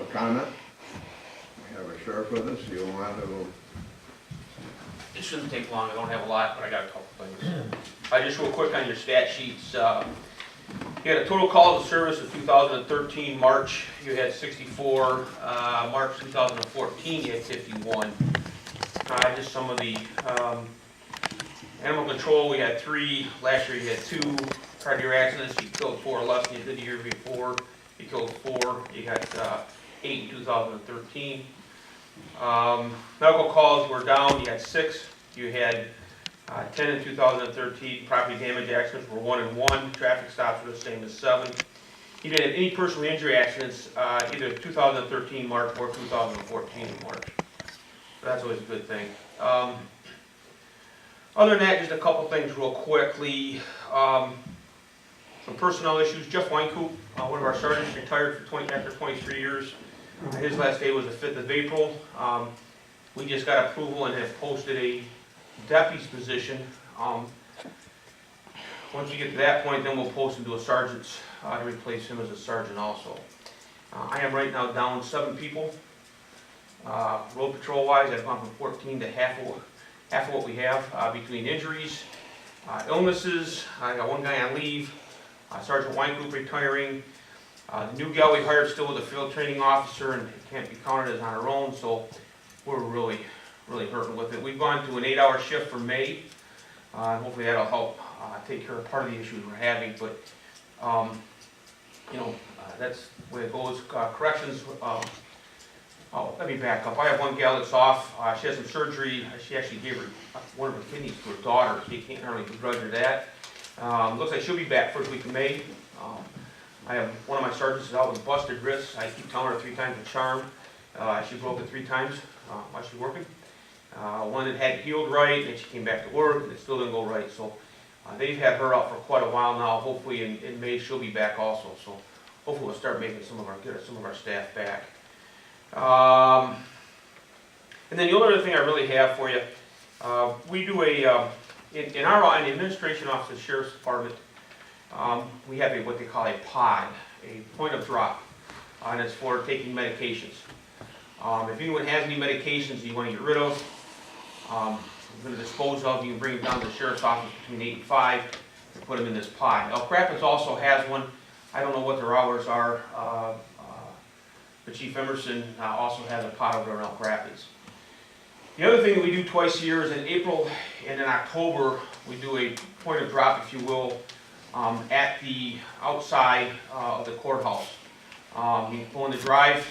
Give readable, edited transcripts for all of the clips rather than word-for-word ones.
public comment. We have a sheriff with us. You want to? It shouldn't take long, I don't have a lot, but I got a couple things. Just real quick on your stat sheets. You had a total calls of service in 2013, March, you had 64. March 2014, you had 51. Just some of the animal control, we had 3. Last year you had 2. Prior to your accidents, you killed 4 less than you did the year before. You killed 4. You got 8 in 2013. Medical calls were down, you had 6. You had 10 in 2013. Property damage accidents were 1 and 1. Traffic stops were the same as 7. You didn't have any personal injury accidents either 2013 March or 2014 March. So that's always a good thing. Other than that, just a couple things real quickly. Some personnel issues. Jeff Weinkoop, one of our sergeants, retired for after 23 years. His last day was the 5th of April. We just got approval and have posted a deputy's position. Once we get to that point, then we'll post him to a sergeant's to replace him as a sergeant also. I am right now down 7 people. Road patrol wise, I've gone from 14 to half of what we have between injuries, illnesses. I got 1 guy on leave. Sergeant Weinkoop retiring. The new gal we hired still with a field training officer and can't be counted as on her own, so we're really hurting with it. We've gone to an 8-hour shift for May. Hopefully that'll help take care of part of the issues we're having, but that's the way it goes. Corrections, let me back up. I have 1 gal that's off. She has some surgery. She actually gave her one of her kidneys to her daughter, so you can't hardly begrudge her that. Looks like she'll be back first week of May. I have one of my sergeants is out with busted wrists. I keep telling her 3 times a charm. She broke it 3 times while she's working. One that had healed right, and she came back to work, and it still didn't go right. So they've had her out for quite a while now. Hopefully in May she'll be back also. So hopefully we'll start making some of our staff back. And then the only other thing I really have for you, we do in the administration office of the Sheriff's Department, we have what they call a pod, a point of drop, and it's for taking medications. If anyone has any medications that you want to get rid of, going to dispose of, you can bring them down to the Sheriff's office between 8 and 5 and put them in this pod. Elk Rapids also has one. I don't know what their hours are, but Chief Emerson also has a pod over in Elk Rapids. The other thing that we do twice a year is in April and in October, we do a point of drop, if you will, at the outside of the courthouse. You can pull in the drive.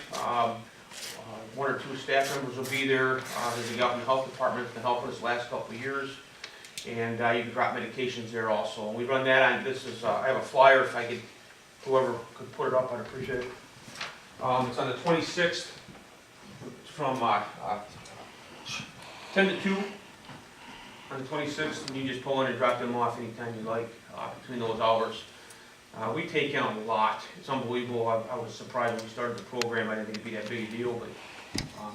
1 or 2 staff members will be there. There's a guy from the health department that's been helping us the last couple of years, and you can drop medications there also. And we run that on. This is I have a flyer. If I could, whoever could put it up, I'd appreciate it. It's on the 26th from 10 to 2 on the 26th, and you just pull in and drop them off anytime you like between those hours. We take in a lot. It's unbelievable. I was surprised when we started the program. I didn't think it'd be that big a deal, but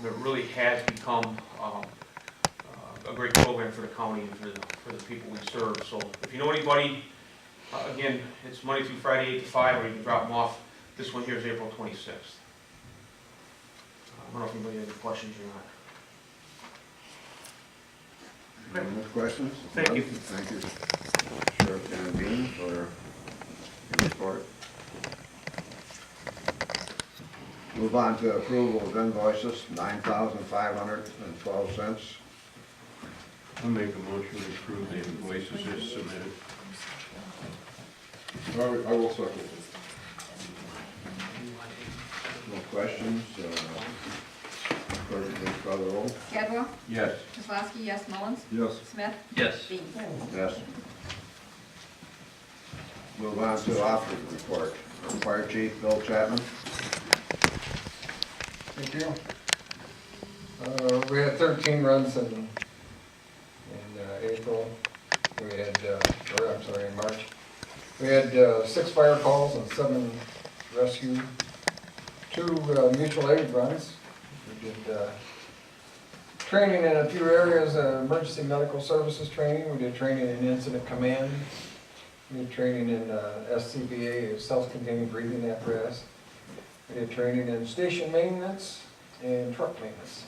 it really has become a great program for the county and for the people we serve. So if you know anybody, again, it's Monday through Friday, 8 to 5, or you can drop them off. This one here is April 26th. I don't know if anybody has any questions or not. Any more questions? Thank you. Thank you, Sheriff Dan Bean, for your report. Move on to approval of invoices, $9,512. I'll make a motion to approve the invoices as submitted. I will second. No questions? Clerk, please call the roll. Gadwau, Yes. Kosloski, yes. Mullens, Yes. Smith, Yes. Bean. Yes. Move on to officers report. Fire Chief Bill Chapman. Thank you. We had 13 runs in April. We had, in March. We had 6 fire calls and 7 rescue, 2 mutual aid runs. We did training in a few areas, emergency medical services training. We did training in incident command. We did training in SCBA, self-contained breathing apparatus. We did training in station maintenance and truck maintenance.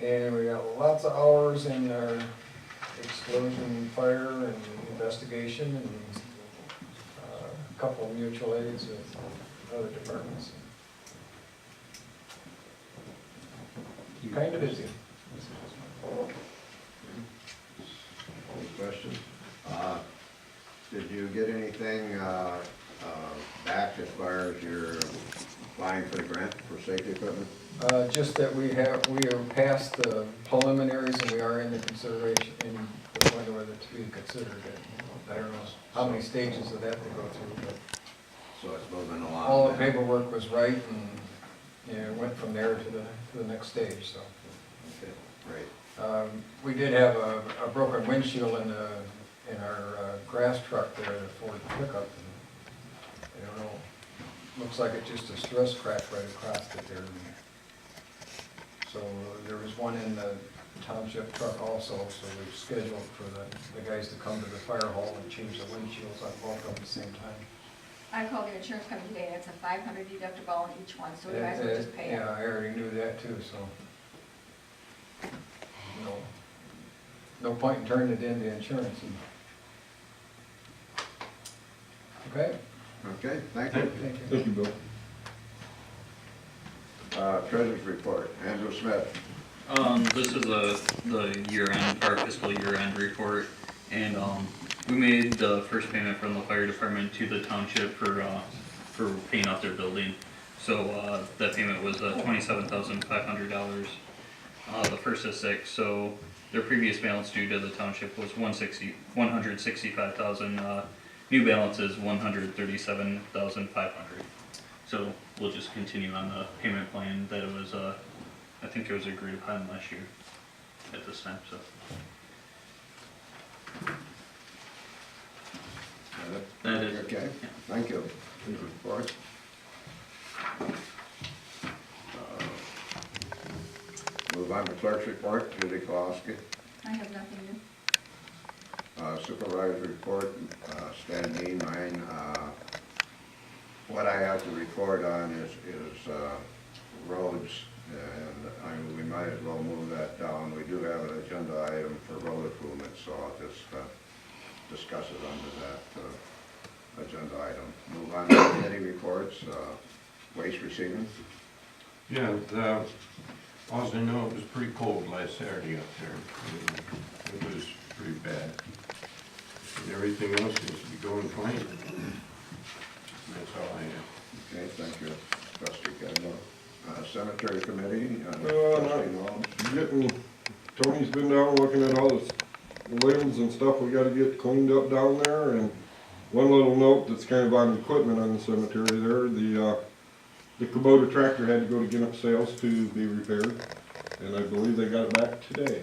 And we got lots of hours in our explosion, fire, and investigation, and a couple of mutual aids with other departments. Kind of busy. Any questions? Did you get anything back as far as your applying for the grant for safety equipment? Just that we are past the preliminaries and we are in the consideration, in the point of whether to be considered. I don't know how many stages of that to go through, but So it's moving along. all the now. paperwork was right and, went from there to the next stage, so. Okay, great. We did have a broken windshield in our grass truck there, the Ford pickup. And I don't know, looks like it's just a stress crack right across it there. So there was one in the township truck also, so we've scheduled for the guys to come to the fire hall and change the windshields on both of them at the same time. I called the insurance company today, and it's a $500 deductible on each one, so you guys will just pay it. Yeah, I already knew that too, so. No point in turning it into insurance. Okay? Okay, thank you. Thank you. Thank you, Bill. Treasurer's report, Andrew Smith. This is the year-end, our fiscal year-end report, and, we made the first payment from the fire department to the township for paying off their building. So, that payment was, $27,500, the first of 6, so their previous balance due to the township was $165,000, new balance is $137,500. So we'll just continue on the payment plan that it was, I think it was agreed upon last year at this time, so. That is, Okay, thank you. Report. Move on to clerk's report, Judy Kosloski. I have nothing new. Supervisor's report, Stan Dean, mine. What I have to report on is roads, and we might as well move that down. We do have an agenda item for road improvements, so I'll just discuss it under that agenda item. Move on to committee reports, waste receiving. Yeah, all I know, it was pretty cold last Saturday up there. It was pretty bad. And everything else seems to be going fine. That's all I have. Okay, thank you, trustee Gadwau. Cemetery committee, Trustee Mullens. Tony's been down looking at all the labels and stuff we gotta get cleaned up down there, and one little note that's kind of on equipment on the cemetery there, the Kubota tractor had to go to Ginnip Sales to be repaired, and I believe they got it back today.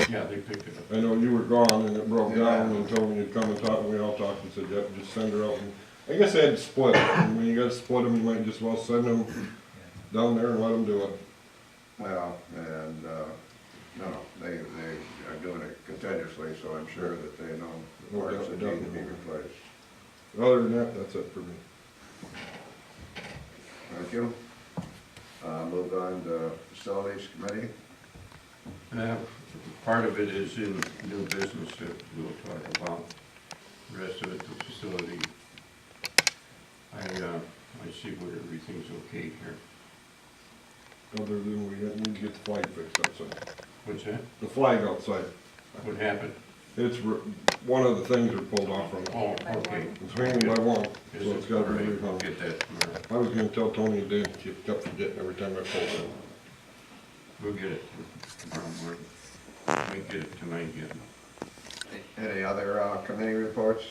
Yeah, they picked it up. I know you were gone and it broke Yeah. down, and Tony had come and talked, and we all talked and said, yep, just send her out. And I guess they had to split them, and when you gotta split them, you might just well send them down there and let them do it. Well, and, no, they are doing it continuously, so I'm sure that they know the No parts doubt, that need to be definitely. replaced. Other than that, that's it for me. Thank you. Move on to facilities committee. Part of it is in new business that we'll talk about. The rest of it, the facility. I see where everything's okay here. Other than we need to get the flag fixed outside. What's that? The flag outside. What happened? It's, one of the things are pulled off from it. Oh, okay. It's hanging by one, Is so it's it? gotta All be right, rehung. we'll get that tomorrow. I was gonna tell Tony today, she kept forgetting every time I pulled it. We'll get it tomorrow morning. We get it tonight yet. Any other committee reports?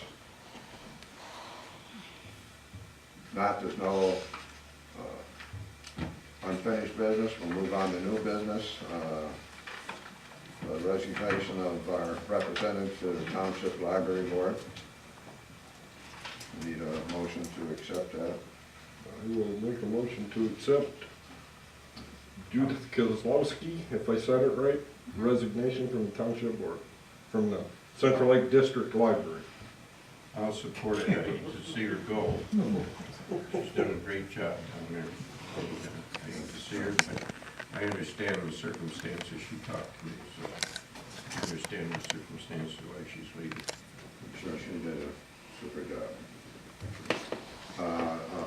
Not, there's no unfinished business. We'll move on to new business. The resignation of our representative to the Township Library Board. Need a motion to accept that. I will make a motion to accept Judith Kosloski, if I said it right, resignation from the Township Board, from the Central Lake District Library. I'll support it. I hate to see her go. She's done a great job down there. And, I hate to see her, but I understand the circumstances. She talked to me, so I understand the circumstances why she's leaving. Sure, she did a super job.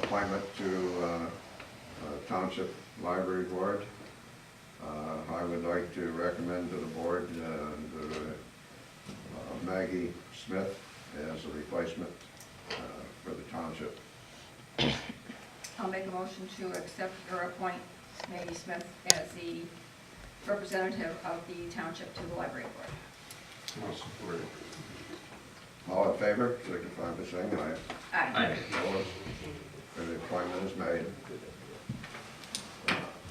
Appointment to Township Library Board. I would like to recommend to the board Maggie Smith as a replacement for the township. I'll make a motion to accept or appoint Maggie Smith as the representative of the township to the library board. I'll support it. All in favor, signify by saying aye. Aye. Opposed? And the appointment is made.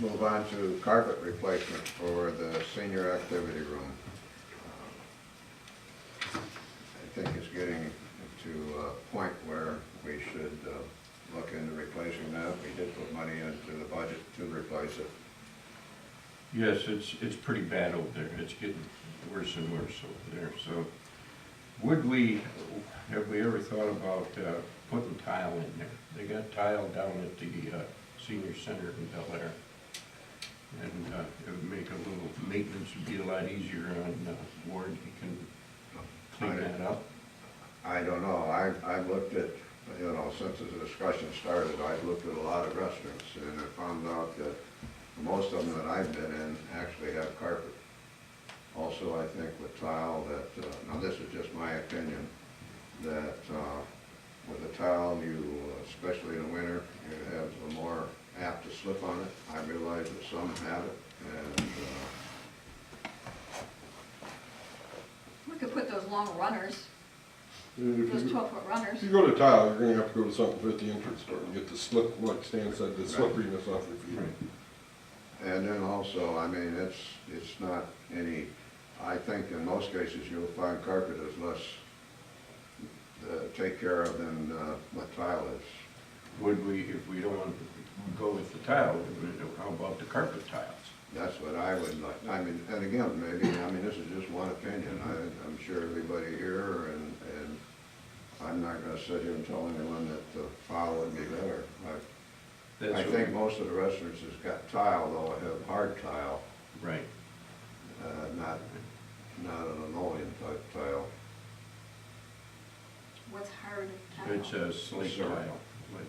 Move on to carpet replacement for the senior activity room. I think it's getting to a point where we should look into replacing that. We did put money into the budget to replace it. Yes, it's pretty bad over there. It's getting worse and worse over there, so. Have we ever thought about putting tile in there? They got tile down at the senior center in Bel Air. And it would make a little, maintenance would be a lot easier on Ward. He can clean that up. I don't know. I've looked at, since the discussion started, I've looked at a lot of restaurants, and I found out that most of them that I've been in actually have carpet. Also, I think with tile that, now this is just my opinion, that with a tile, you, especially in the winter, you have a more apt to slip on it. I realize that some have it, and We could put those long runners, If those you, 12-foot runners. if you go to tile, you're gonna have to go to something 50-inch store and get the slip, like Stan said, the slipperiness off your feet. and then also, I mean, it's not any, I think in most cases you'll find carpet is less take care of than what tile is. Would we, if we don't want to go with the tile, how about the carpet tiles? That's what I would like. I mean, and again, maybe, I mean, this is just one opinion. I'm sure everybody here, and I'm not gonna sit here and tell anyone that the tile would be better. I think most of the restaurants has got tile, though, have hard tile, Right. not an linoleum type tile. What's hard tile? It's a slate Sure. tile, like,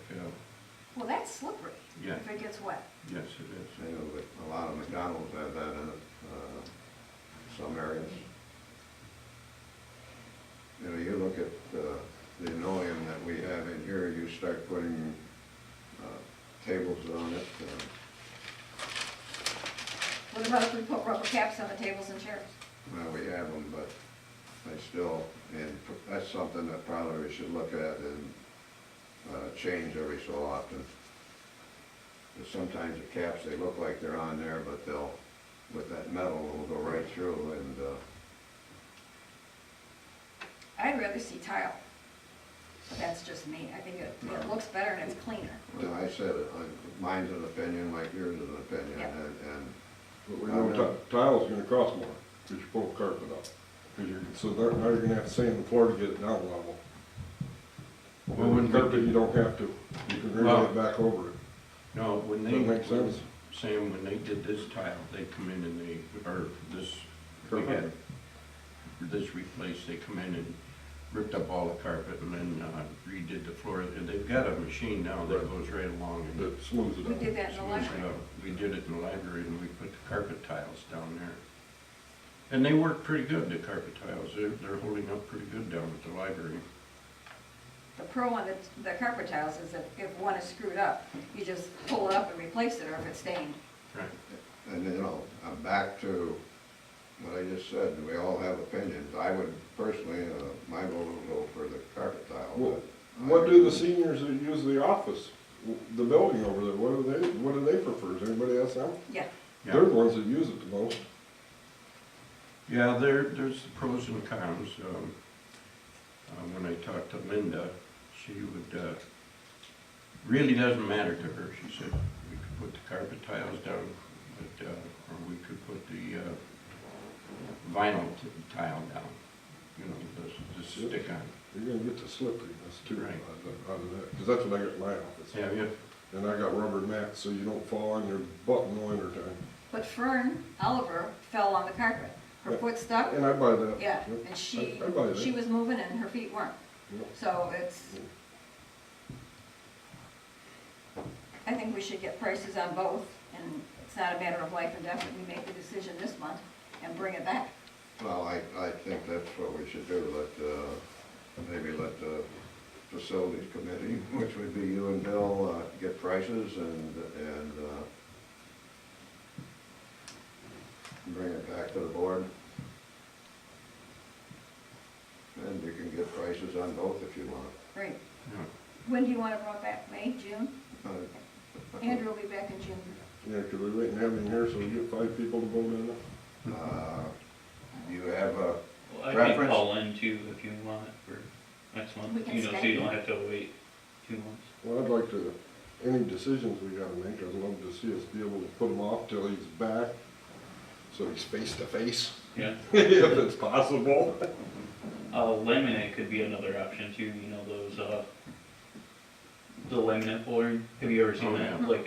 Well, that's slippery yeah, if it gets wet. yes, it is. But a lot of McDonald's have that in it, some areas. You look at the linoleum that we have in here, you start putting tables on it. What about if we put rubber caps on the tables and chairs? Well, we have them, but they still, and that's something that probably we should look at and change every so often. Because sometimes the caps, they look like they're on there, but they'll, with that metal, will go right through, and I'd rather see tile, but that's just me. I think it looks better and it's cleaner. well, I said it, mine's an opinion, like yours is an opinion, Yeah. and But we know tile's gonna cost more, because you pull carpet up. So now you're gonna have to sand the floor to get it down level. Well, With carpet, you don't have to. You can relay it back over it. No, when Does they. that make sense? Sam, when they did this tile, they come in and they, or this, we Carpet? had this replaced, they come in and ripped up all the carpet and then redid the floor. And they've got a machine now that Right. goes right along and That smooths it We out. did that in the smooths it library. out. We did it in the library and we put the carpet tiles down there. And they work pretty good, the carpet tiles. They're holding up pretty good down at the library. The pro on the carpet tiles is that if one is screwed up, you just pull it up and replace it, or if it's stained. Right. I'm back to what I just said, we all have opinions. I would personally, my vote would go for the carpet tile. Well, but what do the seniors that use the office, the building over there, what do they prefer? Does anybody ask them? Yeah. Yeah. They're the ones that use it the most. Yeah, there's the pros and cons. When I talked to Linda, she would, really doesn't matter to her. She said we could put the carpet tiles down, but, or we could put the vinyl tile down, the stick on. You're gonna get the slipperiness too Right. out of that, because that's what I got in my office. Yeah, yeah. And I got rubber mats so you don't fall on your butt in the winter time. But Fern Oliver fell on the carpet. Her Yeah. foot stuck, And I buy that. yeah, Yep. and she I buy that. was moving and her feet weren't. Yep. So it's, I think we should get prices on both, and it's not a matter of life and death, that we make the decision this month and bring it back. Well, I think that's what we should do, maybe let the facilities committee, which would be you and Bill, get prices and bring it back to the board. And you can get prices on both if you want. Great. Yeah. When do you want it brought back? May, June? Andrew will be back in June. Yeah, could we wait and have him here so we get 5 people to vote on it? Do you have a, Well, I can Preference? call in too if you want for next month, We can you know, so Skype you in. don't have to wait 2 months. Well, I'd like to, any decisions we gotta make, I'd love to see us be able to put him off till he's back, so he's face to face, Yeah. if it's possible. Laminate could be another option too, you know, those, the laminate flooring, have you ever seen Oh, that? yeah. Like,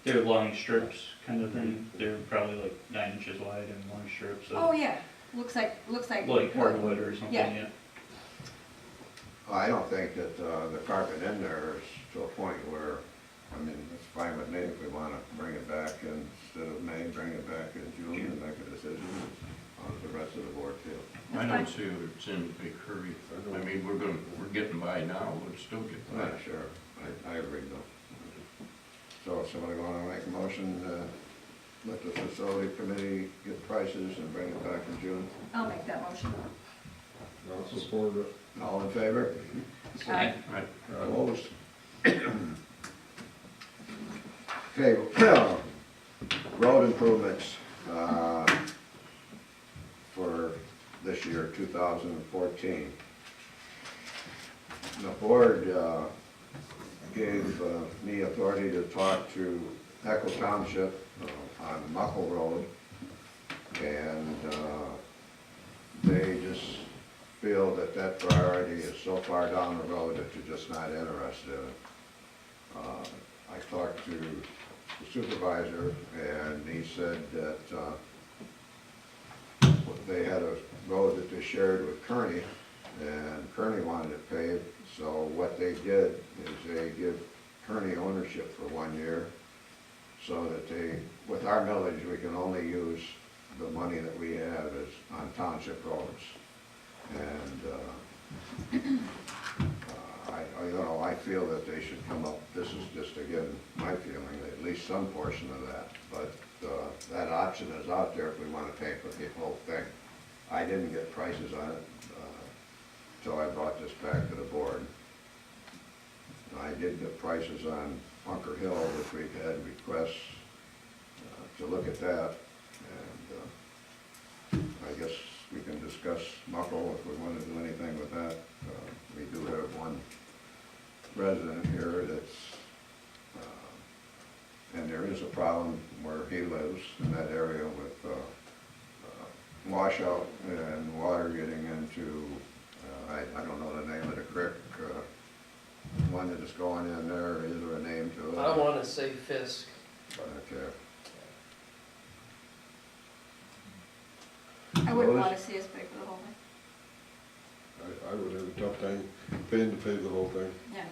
they're long strips kind of thing, they're probably like 9 inches wide and long strips Oh, of, yeah, looks like like wood. hardwood or something, Yeah. yeah. I don't think that the carpet in there is to a point where, I mean, it's fine with me if we want to bring it back instead of May, bring it back in June and make a decision. How does the rest of the board feel? I don't see it's in a big hurry. I mean, we're getting by now, we'll still get by. Yeah, sure, I agree though. So if somebody want to make a motion, let the facility committee get prices and bring it back in June? I'll make that motion. I'll support it. All in favor? Aye. Right. Opposed? Okay, road improvements, for this year, 2014. The board, gave, me authority to talk to Echo Township, on Muckle Road. And, they just feel that that priority is so far down the road that you're just not interested in it. I talked to the supervisor, and he said that they had a road that they shared with Kearney, and Kearney wanted it paved, so what they did is they give Kearney ownership for 1 year, so that they, with our millage, we can only use the money that we have is on township roads. And I feel that they should come up, this is just again my feeling, at least some portion of that. But that option is out there if we want to pay for the whole thing. I didn't get prices on it until I brought this back to the board. I did get prices on Bunker Hill, which we've had requests to look at that. And I guess we can discuss Muckle if we want to do anything with that. We do have one resident here that's, and there is a problem where he lives in that area with washout and water getting into, I don't know the name of the creek, one that is going in there, is there a name to it? I want to say Fisk. Okay. I wouldn't Opposed? want to see us pay for the whole thing. I would have a tough time paying to pay the whole thing. Yeah.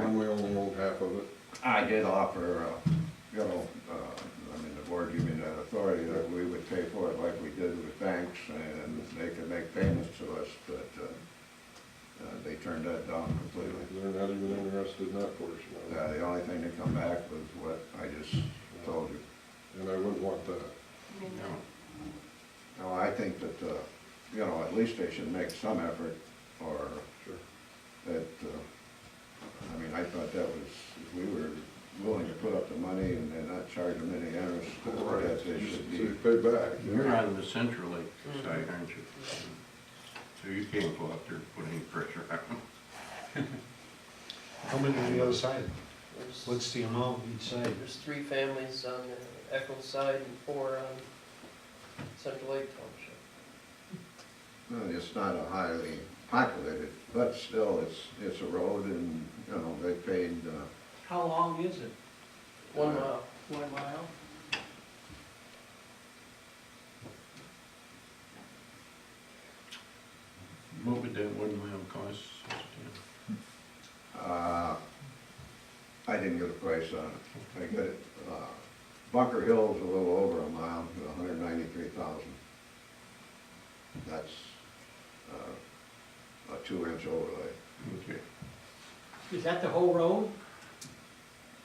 When we only own half of it. I did offer, I mean, the board gave me that authority that we would pay for it like we did with banks, and they could make payments to us, but they turned that down completely. They're not even interested in that portion of it. The only thing that come back was what I just told you. And I wouldn't want that. I mean, No, I think that, at least they should make some effort, or Sure. that, I mean, I thought that was, if we were willing to put up the money and not charge them any interest, that they should So you be. pay back. You're on the Central Lake side, aren't you? So you can't go out there and put any pressure on them. How many on the other side? There's, What's the amount each side? there's 3 families on the Echo side and 4 on Central Lake Township. No, it's not a highly populated, but still, it's a road and, you know, they paid, How long is it? 1 mile. 1 mile? What would that 1 mile cost? I didn't get a price on it. I got it, Bunker Hill's a little over a mile, 193,000. That's, a 2-inch overlay. Okay. Is that the whole road?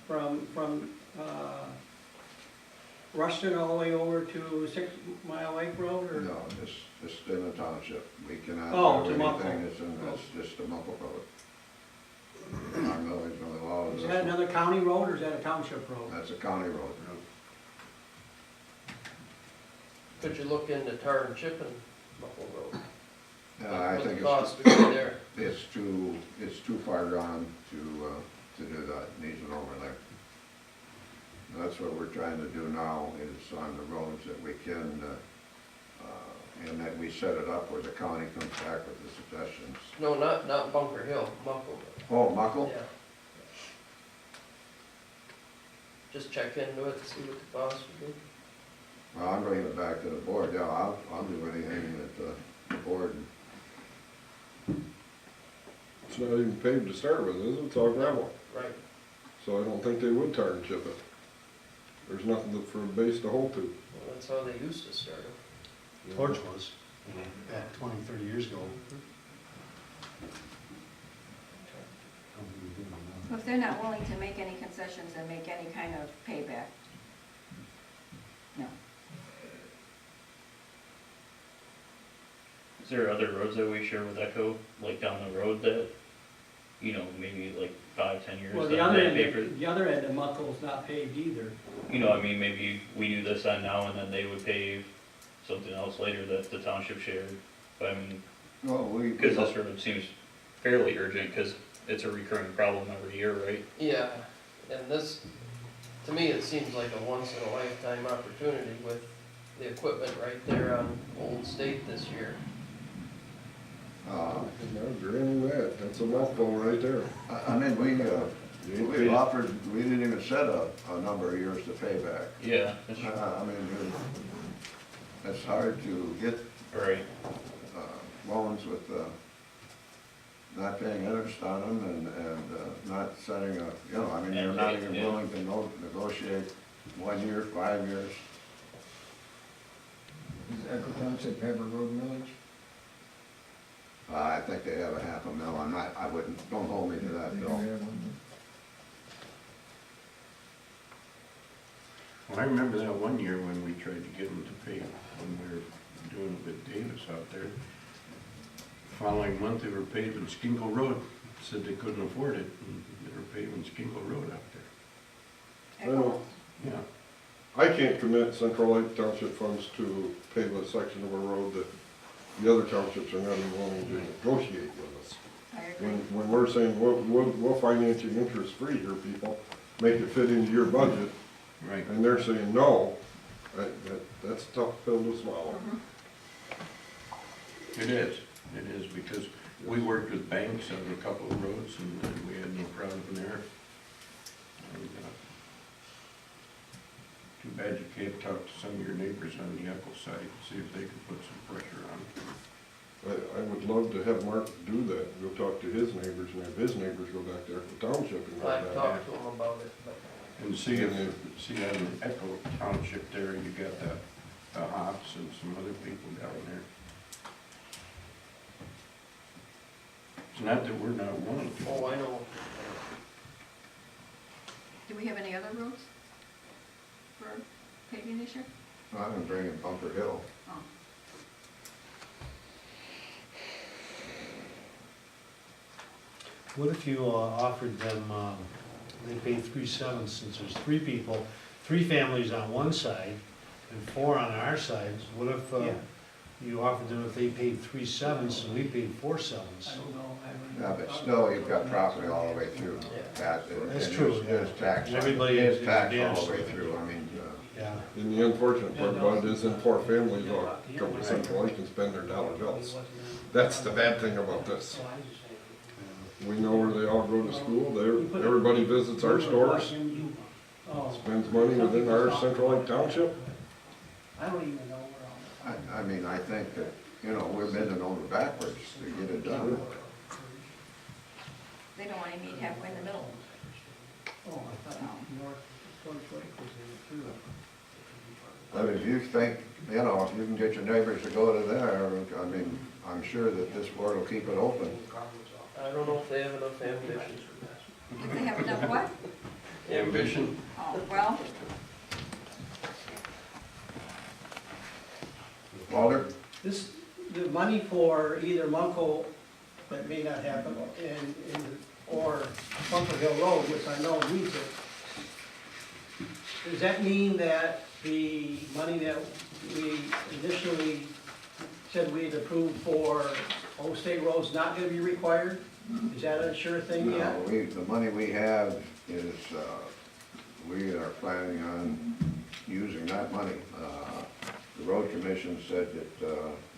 From, Ruston all the way over to 6 Mile Lake Road, or? No, just in the township. We cannot Oh, do to Muckle. anything that's in, that's just a Muckle road. Our millage really allows Is us. that another county road, or is that a township road? That's a county road. Could you look into tar and chip and Buffalo Road? I What the think cost would be there? it's too far gone to do that. It needs an overlay. That's what we're trying to do now, is on the roads that we can, and that we set it up where the county comes back with the suggestions. No, not Bunker Hill, Buffalo Road. Oh, Muckle? Yeah. Just check into it, see what the cost would be. Well, I'm bringing it back to the board. Yeah, I'll do anything that the board. It's not even paved to start with, is it? It's all gravel. Right. So I don't think they would tar and chip it. There's nothing for a base to hold to. Well, that's how they used to start them. Torch was, back 20, 30 years ago. So if they're not willing to make any concessions and make any kind of payback, no. Is there other roads that we share with Echo, like down the road that, you know, maybe like 5, 10 years? Well, that the other they pay for- end, the other end of Muckle's not paved either. You know, I mean, maybe we do this on now and then they would pave something else later that the township shared. But I mean, Well, because this road seems fairly urgent, because it's a recurring problem every year, right? Yeah, and this, to me, it seems like a once in a lifetime opportunity with the equipment right there on Old State this year. No, granting that, that's a mouthful right there. I mean, we offered, we didn't even set a number of years to pay back. Yeah, that's I mean, it's hard to get right. loans with not paying interest on them and not setting a, you know, I mean, they're not even Yeah. willing to negotiate 1 year, 5 years. Does Echo Township have a road millage? I think they have a $500,000. I wouldn't, don't hold me to that, They do Bill. have one. Well, I remember that one year when we tried to get them to pay, when we were doing it with Davis out there. Following month, they were paving Skinkle Road, said they couldn't afford it, and they were paving Skinkle Road out there. Well, Yeah, I can't commit Central Lake Township funds to pave a section of a road that the other townships are not even willing to negotiate with us. I agree. When we're saying, we'll finance you interest-free here, people, make it fit into your budget, right. and they're saying no, that's a tough pill to swallow. It is, because we worked with banks on a couple of roads, and we had no problem there. And, too bad you can't talk to some of your neighbors on the Echo side, see if they can put some pressure on. I would love to have Mark do that, go talk to his neighbors, and have his neighbors go back there to the township and go I've back. talked to them about it, but And see on Echo Township there, you got the Hops and some other people down there. It's not that we're not wanting to. oh, I know. Do we have any other roads for paving this year? I'm gonna bring in Bunker Hill. Oh. What if you offered them, they pay 3/7 since there's 3 people, 3 families on one side and 4 on our side? What if you offered them if they paid 3/7 and we paid 4/7? I don't know. I haven't- Yeah, but still, you've got property all the way through. Yeah. That's and true, there's yeah. tax, And everybody there's is tax all against the way it. through. I mean, Yeah. And the unfortunate part about it is, then 4 families all come to Central Lake and spend their dollar bills. That's the bad thing about this. We know where they all go to school, everybody visits our stores, spends money within our Central Lake Township. I don't even know where I mean, I think that, you know, we're bending over backwards to get it done. They don't want to meet halfway in the middle. Oh, I thought North Lake was in it too. But if you think, you know, if you can get your neighbors to go to there, I mean, I'm sure that this board will keep it open. I don't know if they have enough ambition. If they have enough what? Ambition. Oh, well, Walter? The money for either Munko, that may not happen, or Bunker Hill Road, which I know needs it. Does that mean that the money that we initially said we'd approved for Old State Road's not gonna be required? Is that a sure thing yet? No, the money we have is, we are planning on using that money. The road commission said that,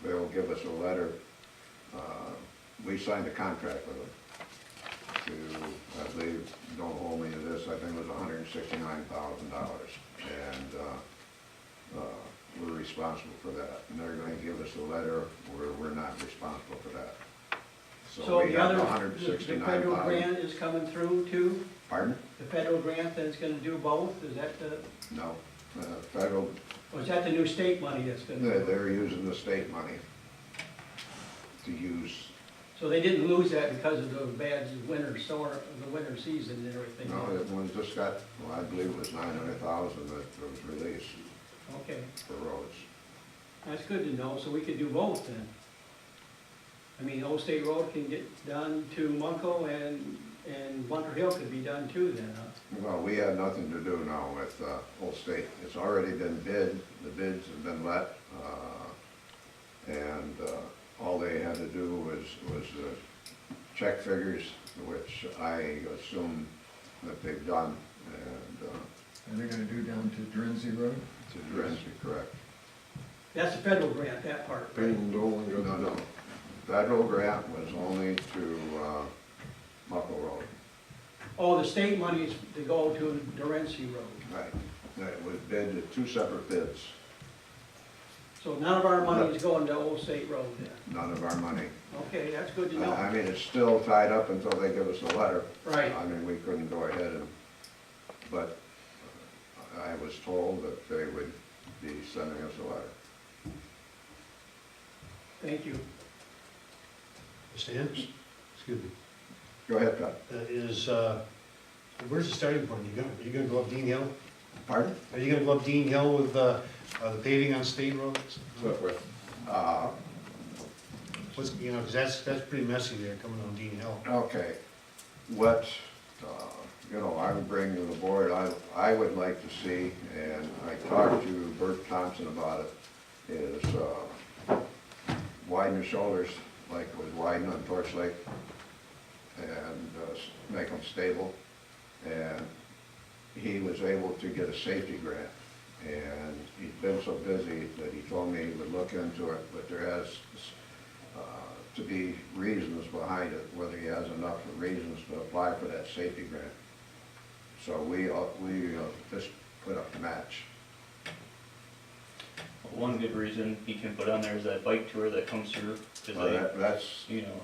they'll give us a letter. We signed a contract with them to, I believe, don't hold me to this, I think it was $169,000. And, we're responsible for that. And they're gonna give us a letter where we're not responsible for that. So we the have other, the 169,000. federal grant is coming through too? Pardon? The federal grant that's gonna do both, is that the, No, federal, or is that the new state money that's gonna? they're using the state money to use. So they didn't lose that because of the bad winter storm, the winter season and everything? No, it was just got, well, I believe it was 900,000 that was released Okay, for roads. that's good to know, so we could do both then. I mean, Old State Road can get done to Munko and Bunker Hill could be done too then, huh? Well, we have nothing to do now with Old State. It's already been bid, the bids have been let, and all they had to do was check figures, which I assume that they've done, and And they're gonna do down to Drenzy Road? to Drenzy, correct. That's the federal grant, that part, right? Paying Dole and No, no, federal grant was only to Muckle Road. Oh, the state money is to go to Dorency Road. Right. It was bid at two separate bids, So none of our money is going to Old State Road then? none of our money. Okay, that's good to know. I mean, it's still tied up until they give us a letter. Right. I mean, we couldn't go ahead and, but I was told that they would be sending us a letter. Thank you. Stan? Excuse me. Go ahead, Pat. Where's the starting point? Are you gonna go up Dean Hill? Pardon? Are you gonna go up Dean Hill with, the paving on state roads? that way. What's, you know, 'cause that's pretty messy there coming on Dean Hill. Okay, what, you know, I would bring to the board, I would like to see, and I talked to Bert Thompson about it, is widen the shoulders like it was widened on Torch Lake, and make them stable. And he was able to get a safety grant, and he's been so busy that he told me he would look into it, but there has to be reasons behind it, whether he has enough reasons to apply for that safety grant. So we just put up the match. One good reason you can put on there is that bike tour that comes through, cause Well, that's, you know,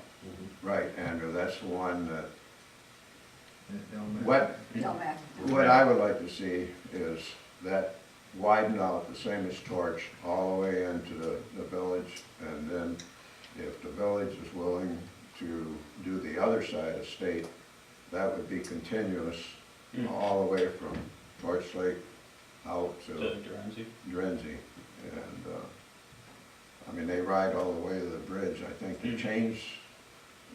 right, Andrew, that's the one that, Down there. what I would like to see is that widened out the same as Torch, all the way into the village, and then if the village is willing to do the other side of state, that would be continuous all the way from Torch Lake out to to Drenzy. Drenzy. And, I mean, they ride all the way to the bridge. I think they changed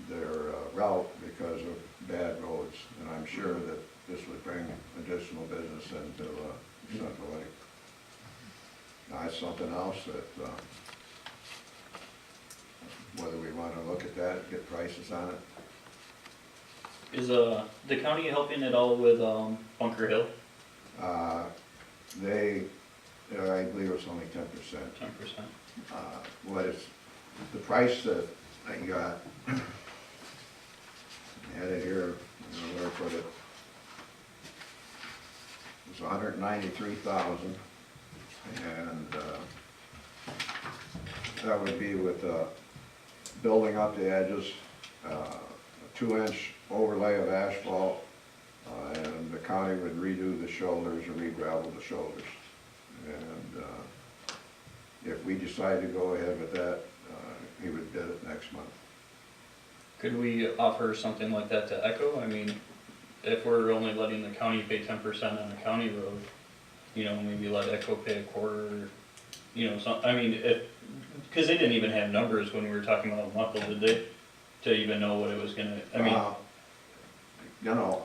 their route because of bad roads, and I'm sure that this would bring additional business into Central Lake. Now, that's something else that, whether we want to look at that, get prices on it. Is the county helping at all with Bunker Hill? I believe it's only 10%. 10%. What is, the price that I got, had it here, I don't know where I put it. It's 193,000, and that would be with building up the edges, a 2-inch overlay of asphalt, and the county would redo the shoulders or re-gravel the shoulders. And if we decide to go ahead with that, he would bid it next month. Could we offer something like that to Echo? I mean, if we're only letting the county pay 10% on a county road, you know, maybe let Echo pay a quarter, you know, I mean, if, because they didn't even have numbers when we were talking about Muckle, did they? To even know what it was gonna, I mean. You know,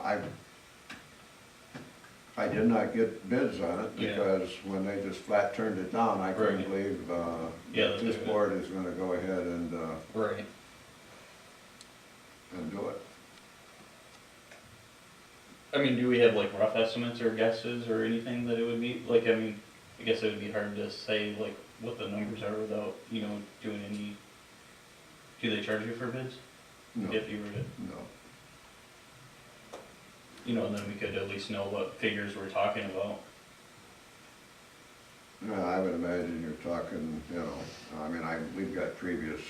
I did not get bids on it Yeah. because when they just flat turned it down, I couldn't Right. believe, Yeah, that this board is gonna go ahead and Right. do it. I mean, do we have like rough estimates or guesses or anything that it would be? Like, I mean, I guess it would be hard to say like what the numbers are without, you know, doing any, do they charge you for bids? No, If you were to, no. you know, and then we could at least know what figures we're talking about. No, I would imagine you're talking, you know, I mean, we've got previous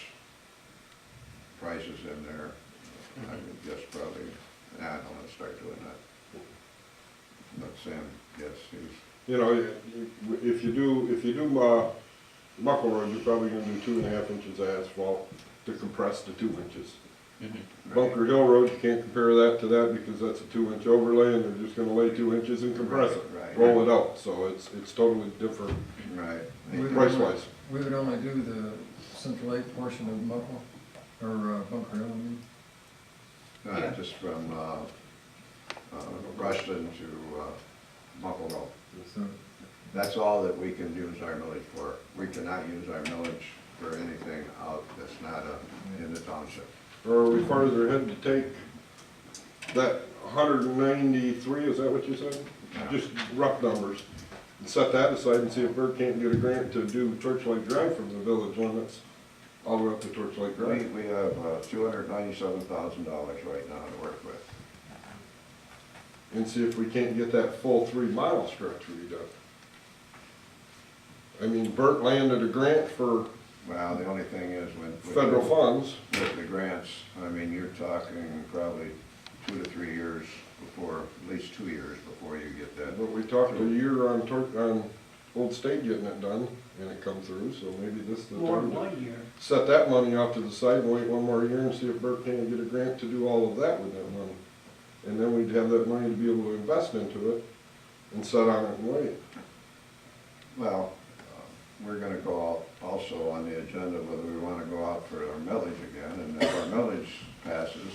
prices in there. I would guess probably, I don't want to start doing that. But Sam, yes, he's, You know, if you do Muckle Road, you're probably gonna do 2.5 inches of asphalt to compress the 2 inches. Bunker Hill Road, you can't compare that to that because that's a 2-inch overlay and they're just gonna lay 2 inches and compress it, Right. roll it out, so it's totally different right. price wise. We would only do the Central Lake portion of Muckle, or Bunker Hill, I mean. Just from Rushton to Muckle Road. So, That's all that we can use our millage for. We cannot use our millage for anything out that's not in the township. Or are we farther ahead to take that 193, is that what you said? Yeah. Just rough numbers, and set that aside and see if Bert can't get a grant to do Torchlight Drive from the village limits all the way up to Torchlight Drive. We have $297,000 right now to work with. And see if we can't get that full 3-mile stretch redone. I mean, Bert landed a grant for Well, the only thing is with federal funds. With the grants, I mean, you're talking probably 2 to 3 years before, at least 2 years before you get that. But we talked a year on Old State getting it done, and it come through, so maybe this is the More time than to 1 year. set that money off to the side and wait 1 more year and see if Bert can't get a grant to do all of that with that money. And then we'd have that money to be able to invest into it and set on it and wait. Well, we're gonna go out also on the agenda whether we wanna go out for our millage again, and if our millage passes,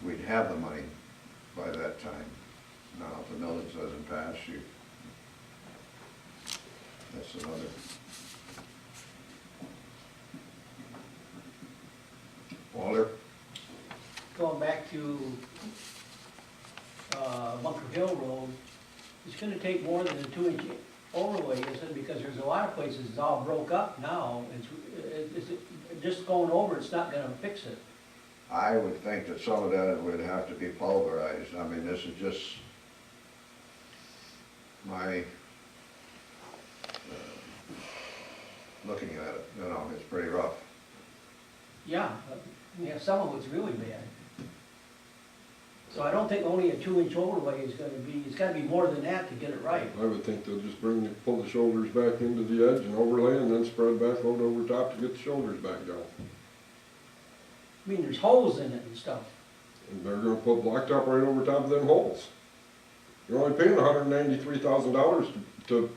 we'd have the money by that time. Now, if the millage doesn't pass, that's another. Walter? Going back to Bunker Hill Road, it's gonna take more than a 2-inch overlay, isn't it? Because there's a lot of places it's all broke up now. It's just going over, it's not gonna fix it. I would think that some of that would have to be pulverized. I mean, this is just my looking at it, you know, it's pretty rough. Yeah, some of it's really bad. So I don't think only a 2-inch overlay is gonna be, it's gotta be more than that to get it right. I would think they'll just pull the shoulders back into the edge and overlay and then spread back out over top to get the shoulders back down. I mean, there's holes in it and stuff. And they're gonna put blacktop right over top of them holes. You're only paying $193,000 to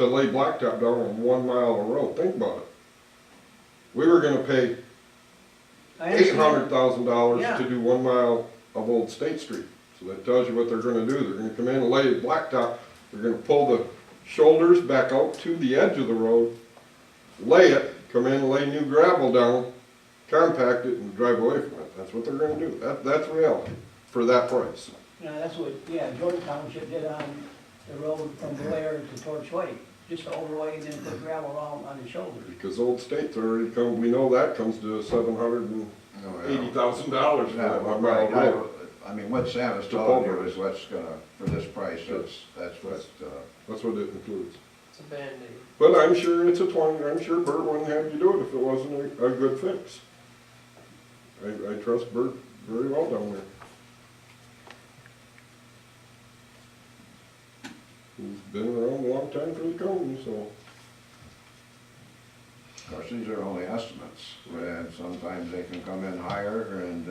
lay blacktop down on 1 mile of road. Think about it. We were gonna pay I understand. $800,000 Yeah. to do 1 mile of Old State Street. So that tells you what they're gonna do. They're gonna come in and lay blacktop, they're gonna pull the shoulders back out to the edge of the road, lay it, come in, lay new gravel down, compact it, and drive away from it. That's what they're gonna do. That's reality, for that price. You know, that's what, Jordan Township did on the road from Blair to Torch Lake. just to overlay and then put gravel on the shoulder. Because Old State's already come, we know that comes to $780,000 for that one mile Right, road. I mean, what Sam is To telling you Culver. is what's gonna, for this price, that's what, That's what it includes. It's a Band-Aid. But I'm sure it's a 20, I'm sure Bert wouldn't have you do it if it wasn't a good fix. I trust Bert very well down there. He's been around a long time for the county, so. of course, these are only estimates, and sometimes they can come in higher, and,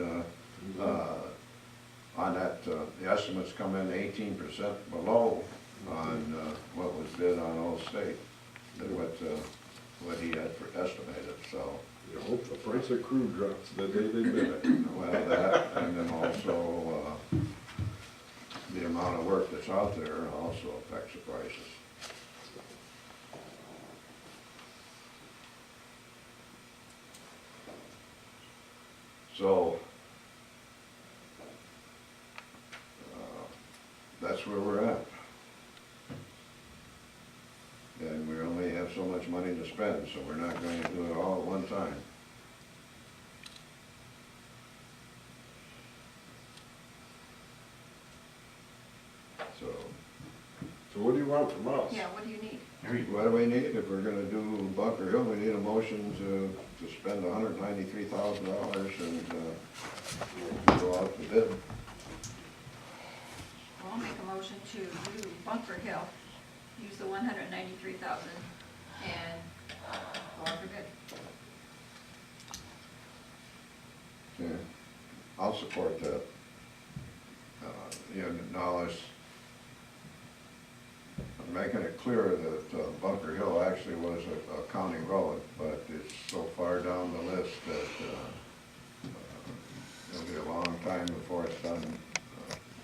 on that, the estimates come in 18% below on, what was bid on Old State, than what he had estimated, so. You hope the price of crude drops the day they bid it. Well, that, and then also, the amount of work that's out there also affects the prices. So, that's where we're at. And we only have so much money to spend, so we're not going to do it all at one time. So what do you want from us? Yeah, what do you need? What do we need? If we're gonna do Bunker Hill, we need a motion to spend $193,000 and, go out to bid. Well, I'll make a motion to do Bunker Hill, use the 193,000 and go out for bid. Yeah, I'll support that. Now I'm making it clear that Bunker Hill actually was a county road, but it's so far down the list that it'll be a long time before it's done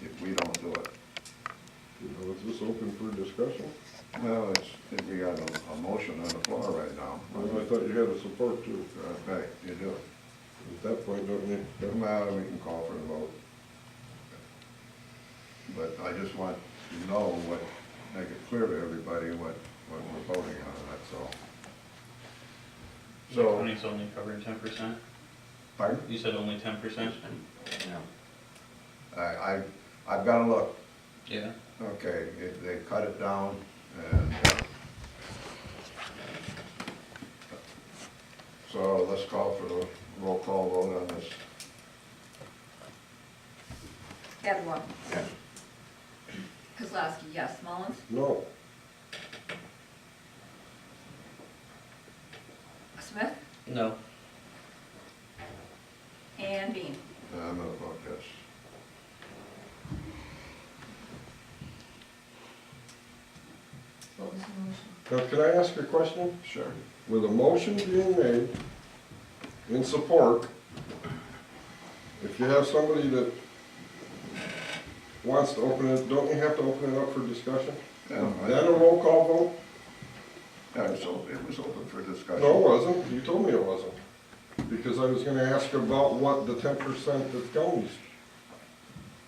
if we don't do it. Is this open for discussion? Well, we got a motion on the floor right now. Well, I thought you had a support too. Okay, you do it. At that point, don't you? Well, we can call for the vote. But I just want to know make it clear to everybody what we're voting on, that's all. The So, county's only covering 10%? pardon? You said only 10%? I've got to look. Yeah. Okay, they cut it down and, so let's call for the roll call vote on this. Gadwau. Yes. Kosloski, yes. Mullens? No. Smith? No. And Bean. I'm gonna vote yes. What was the motion? Now, can I ask a question? Sure. With a motion being made in support, if you have somebody that wants to open it, don't you have to open it up for discussion? Yeah, Then a roll call vote? Yeah, so it was open for discussion. No, it wasn't. You told me it wasn't. Because I was gonna ask about what the 10% that counties.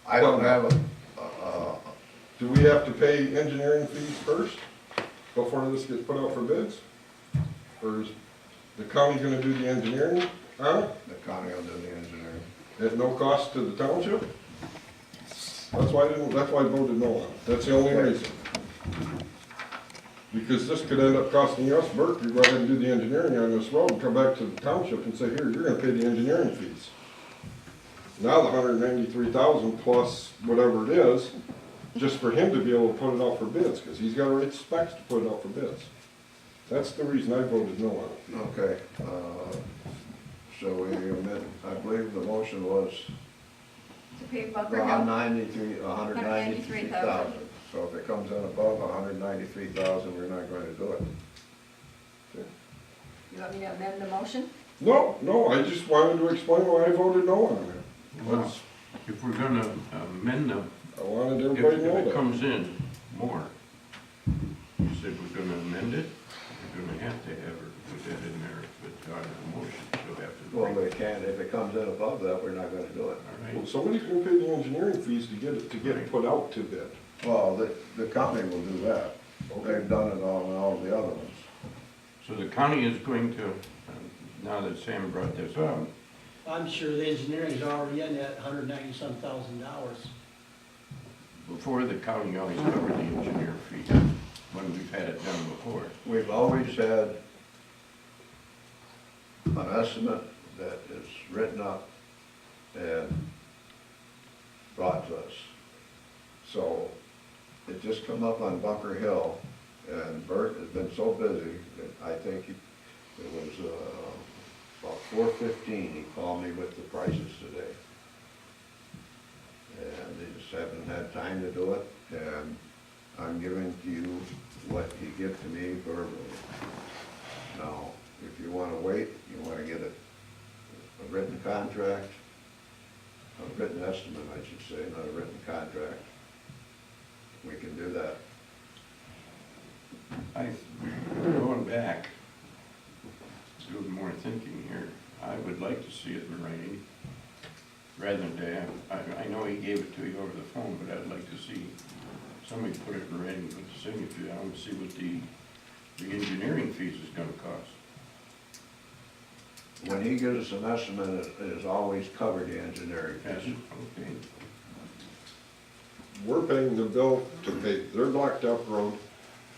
I don't have Do we have to pay engineering fees first before this gets put out for bids? Or is the county gonna do the engineering on it the county will do the engineering. at no cost to the township? That's why I voted no on it. That's the only reason. Because this could end up costing us, Bert, you go ahead and do the engineering on this road and come back to the township and say, here, you're gonna pay the engineering fees. Now the 193,000 plus whatever it is, just for him to be able to put it out for bids, because he's got to write specs to put it out for bids. That's the reason I voted no on it. Okay, so we amend, I believe the motion was To pay Bunker Hill? 193,000. So if it comes in above 193,000, we're not going to do it. You want me to amend the motion? No, I just wanted to explain why I voted no on it. Well, if we're gonna amend them, I wanted if everybody to know it that. comes in more, you said we're gonna amend it, we're gonna have to have her put that in there, but on the motion, she'll have to. Well, we can't, if it comes in above that, we're not going to do it. All Well, right, somebody's gonna pay the engineering fees to get it put out to bid. Well, the county will do that. They've done it all in all So the county is going to, now that Sam brought this up, I'm sure the engineering's already in at $190-some thousand. before the county always covered the engineer fee, when we've had it done before. We've always had an estimate that is written up and brought to us. So it just come up on Bunker Hill, and Bert has been so busy that I think it was about 4:15, he called me with the prices today. And they just haven't had time to do it, and I'm giving to you what he gave to me verbally. Now, if you wanna wait, you wanna get a written contract, a written estimate, I should say, not a written contract, we can do that. Going back, doing more thinking here, I would like to see it in writing, rather than to have, I know he gave it to you over the phone, but I'd like to see somebody put it in writing with the signature. I want to see what the engineering fees is gonna cost. When he gives us an estimate, it has always covered the engineering Yes, fees. okay. We're paying the bill to pay their blacktop road,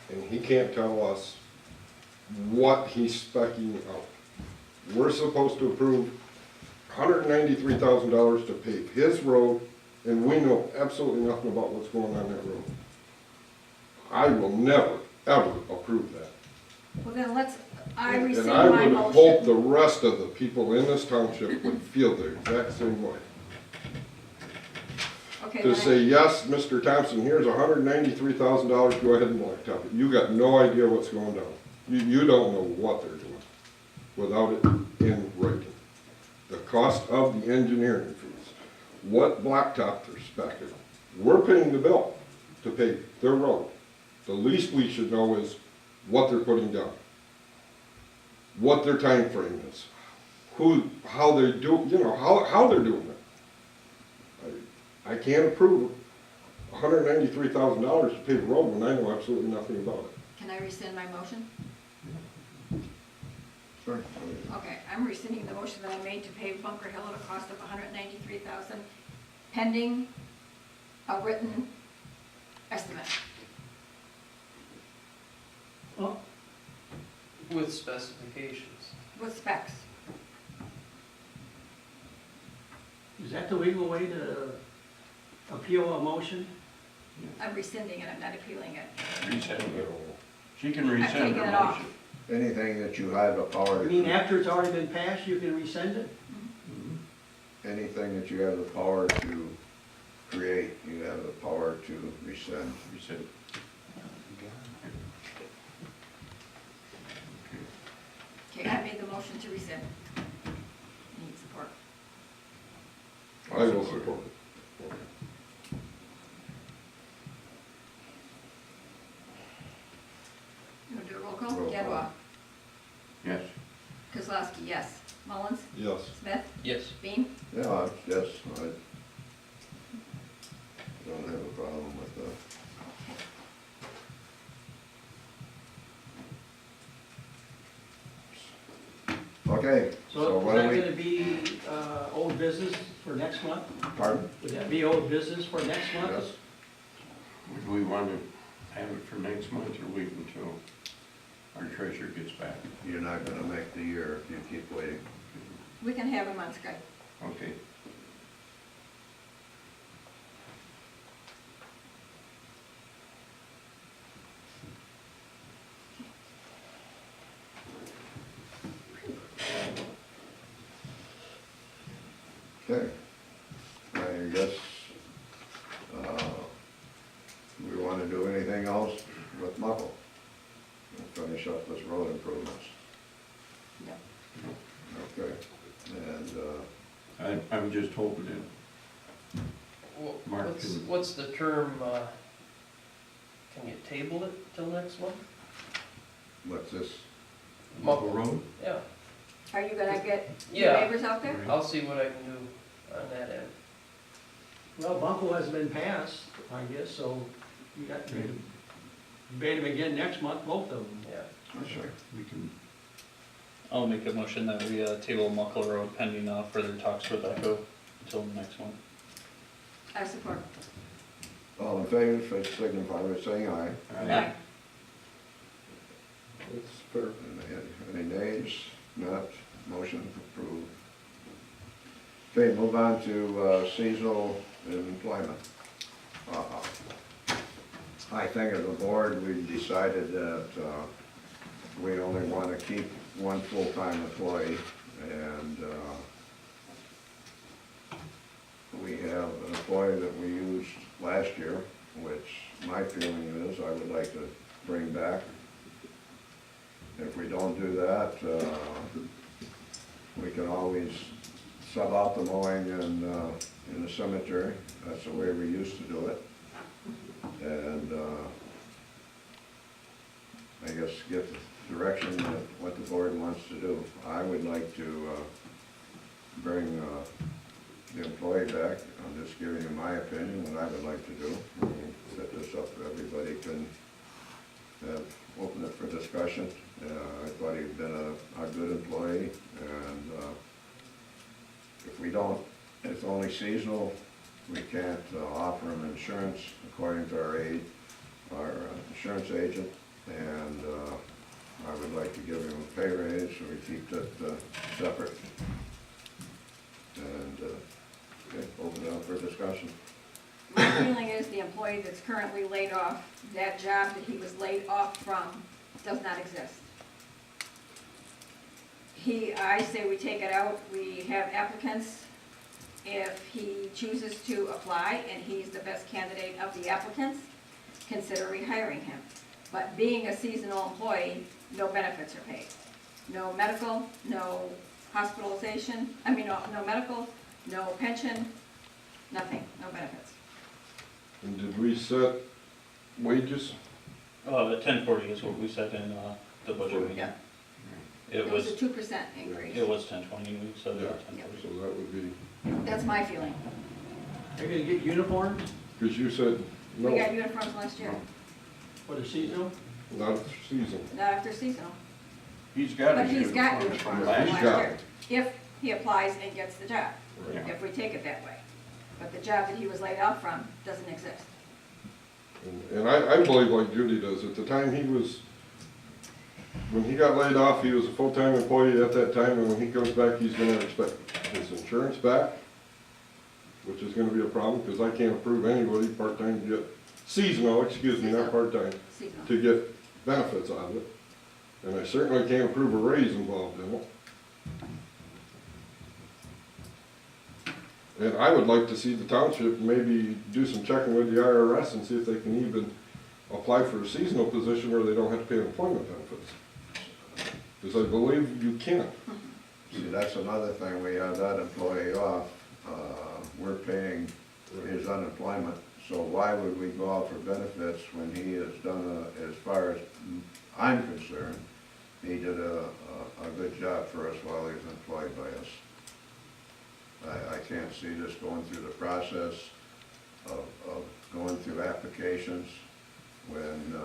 and he can't tell us what he's specking out. We're supposed to approve $193,000 to pave his road, and we know absolutely nothing about what's going on that road. I will never, ever approve that. Well, then I rescind And I my would hope the motion. rest of the people in this township would feel the exact same way. Okay, To then say, yes, Mr. Thompson, here's $193,000, go ahead and blacktop it. You got no idea what's going down. You don't know what they're doing without it in writing. The cost of the engineering fees, what blacktop they're specking. We're paying the bill to pay their road. The least we should know is what they're putting down, what their time frame is, how they're doing, how they're doing it. I can't approve $193,000 to pave a road when I know absolutely nothing about it. can I rescind my motion? Sure. Okay, I'm rescinding the motion that I made to pave Bunker Hill at a cost of $193,000, pending a written estimate. Well, With specifications. With specs. is that the legal way to appeal a motion? I'm rescinding it, I'm not appealing it. Resend it. She can resend taking her it off. motion. Anything that you have the power You mean to, after it's already been passed, you can rescind it? Mhm. anything that you have the power to create, you have the power to rescind. Resend. Okay, I made the motion to rescind. Need support. I will support it. You want to do a roll call? Roll call. Gadwau. Yes. Kosloski, yes. Mullens? Yes. Smith? Yes. Bean? Yeah, yes, I don't have a problem with that. Okay, so So what is do that we, gonna be, old business for next month? pardon? Would that be old business for next month? Yes, Do we want to have it for next month or wait until our treasurer gets back? you're not gonna make the year if you keep waiting. We can have him on Skype. Okay. Okay, I guess, we wanna do anything else with Muckle? We'll finish up this road improvements. Yep. Okay, and, I'm just hoping that Mark can- What's the term, can you table it till next month? what's this? Muckle Road? Yeah, Are you gonna get your Yeah. neighbors out there? I'll see what I can do on that end. Well, Bunko hasn't been passed, I guess, so you got to, debate them again next month, both of them. Yeah. Sure. We can, I'll make a motion that we, table Muckle Road pending, further talks with Echo until the next one. I support. All in favor, signify by saying aye. Aye. That's fair. Any nays? Not, motion approved. Okay, move on to seasonal employment. I think as a board, we decided that we only want to keep one full-time employee, and we have an employee that we used last year, which my feeling is I would like to bring back. If we don't do that, we can always sub out the mowing in the cemetery. That's the way we used to do it. And I guess get the direction of what the board wants to do. I would like to bring the employee back. I'm just giving you my opinion, what I would like to do. We'll set this up so everybody can open it for discussion. I thought he'd been a good employee, and if we don't, it's only seasonal, we can't offer him insurance according to our insurance agent, and I would like to give him a pay raise, so we keep that separate. And, okay, open it up for discussion. My feeling is the employee that's currently laid off, that job that he was laid off from does not exist. I say we take it out, we have applicants. If he chooses to apply and he's the best candidate of the applicants, consider rehiring him. But being a seasonal employee, no benefits are paid. No medical, no hospitalization, no medical, no pension, nothing, no benefits. And did we set wages? The 1040 is what we set in, the budget meeting. Yeah. It It was was, a 2% increase. it was 1020, we set it Yeah. at 1040. So that would be, That's my feeling. Are you gonna get uniforms because you said, no, We got uniforms last year, for the seasonal? not season. not after seasonal. he's got But his he's got uniforms from uniforms from last He's year. got last year, if he applies and gets the job, Yeah. if we take it that way. But the job that he was laid off from doesn't exist. And I believe like Judy does, at the time when he got laid off, he was a full-time employee at that time, and when he comes back, he's gonna expect his insurance back, which is gonna be a problem, because I can't approve anybody part-time to get, seasonal, excuse me, not part-time, Seasonal. to get benefits out of it. And I certainly can't approve a raise involved in it. And I would like to see the township maybe do some checking with the IRS and see if they can even apply for a seasonal position where they don't have to pay employment benefits. Because I believe you can. See, that's another thing, we have that employee off, we're paying his unemployment, so why would we go out for benefits when he has done, as far as I'm concerned, he did a good job for us while he was employed by us. I can't see this going through the process of going through applications when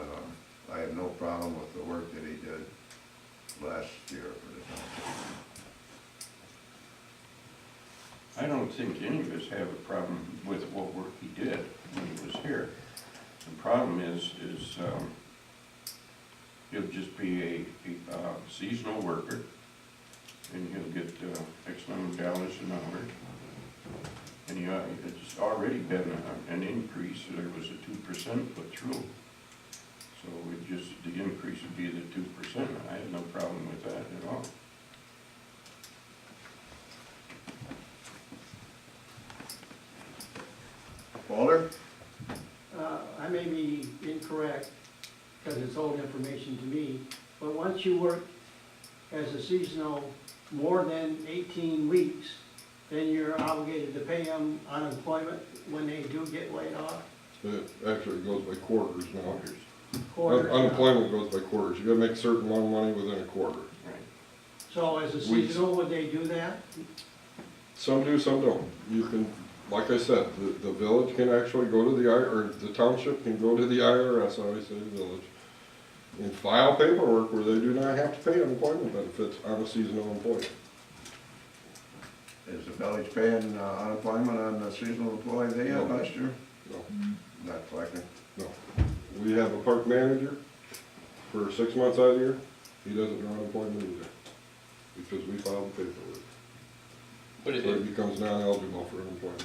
I have no problem with the work that he did last year for the township. I don't think any of us have a problem with what work he did when he was here. The problem is he'll just be a seasonal worker, and he'll get X number of dollars an hour. And it's already been an increase, there was a 2% put through. So the increase would be the 2%, I have no problem with that at all. Walter? I may be incorrect, because it's old information to me, but once you work as a seasonal more than 18 weeks, then you're obligated to pay them unemployment when they do get laid off? It actually goes by quarters now. Quarters. Unemployment goes by quarters. You gotta make a certain amount of money within a quarter. Right. So as a seasonal, would they do that? Some do, some don't. You can, like I said, the village can actually go to or the township can go to the IRS, I always say the village, file paperwork where they do not have to pay unemployment benefits on a seasonal employee. Is the village paying unemployment on the seasonal employee they had No. last year? No. Not collecting? No. We have a park manager for 6 months out of the year. He doesn't draw unemployment either, because we filed the paperwork. But So he becomes non-eligible for unemployment.